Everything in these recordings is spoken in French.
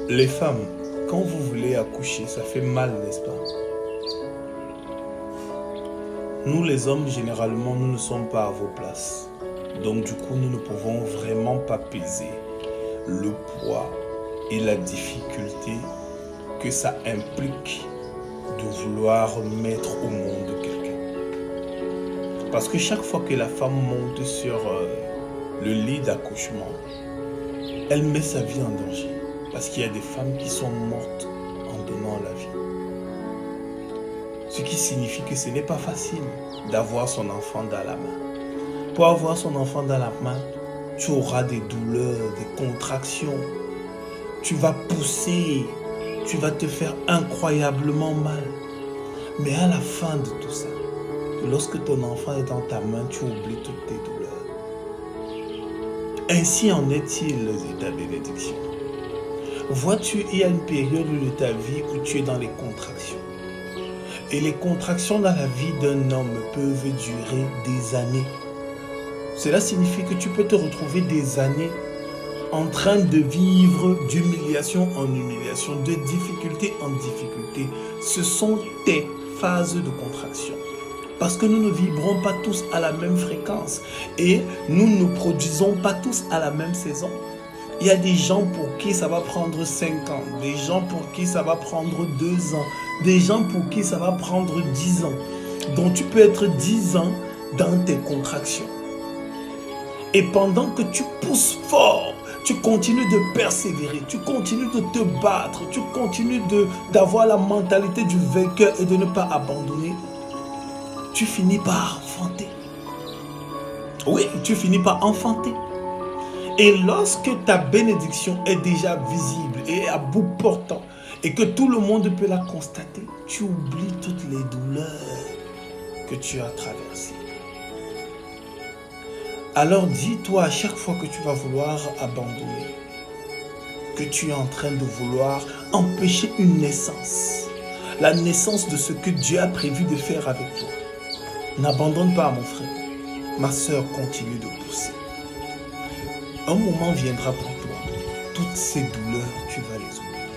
Les femmes, quand vous voulez accoucher, ça fait mal, n'est-ce pas? Nous les hommes, généralement, nous ne sommes pas à vos places. Donc du coup, nous ne pouvons vraiment pas peser le poids et la difficulté que ça implique de vouloir mettre au monde quelqu'un. Parce que chaque fois que la femme monte sur le lit d'accouchement, elle met sa vie en danger. Parce qu'il y a des femmes qui sont mortes en donnant la vie. Ce qui signifie que ce n'est pas facile d'avoir son enfant dans la main. Pour avoir son enfant dans la main, tu auras des douleurs, des contractions. Tu vas pousser, tu vas te faire incroyablement mal. Mais à la fin de tout ça, lorsque ton enfant est dans ta main, tu oublies toutes tes douleurs. Ainsi en est-il de ta bénédiction. Vois-tu, il y a une période de ta vie où tu es dans les contractions. Et les contractions dans la vie d'un homme peuvent durer des années. Cela signifie que tu peux te retrouver des années en train de vivre d'humiliation en humiliation, de difficulté en difficulté. Ce sont tes phases de contraction. Parce que nous ne vibrons pas tous à la même fréquence et nous ne produisons pas tous à la même saison. Il y a des gens pour qui ça va prendre 5 ans, des gens pour qui ça va prendre 2 ans, des gens pour qui ça va prendre 10 ans. Donc tu peux être 10 ans dans tes contractions. Et pendant que tu pousses fort, tu continues de persévérer, tu continues de te battre, tu continues d'avoir la mentalité du vainqueur et de ne pas abandonner, tu finis par enfanter. Oui, tu finis par enfanter. Et lorsque ta bénédiction est déjà visible et à bout portant, et que tout le monde peut la constater, tu oublies toutes les douleurs que tu as traversées. Alors dis-toi à chaque fois que tu vas vouloir abandonner, que tu es en train de vouloir empêcher une naissance, la naissance de ce que Dieu a prévu de faire avec toi. N'abandonne pas, mon frère. Ma sœur, continue de pousser. Un moment viendra pour toi. Toutes ces douleurs, tu vas les oublier.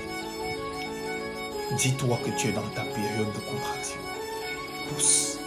Dis-toi que tu es dans ta période de contraction. Pousse.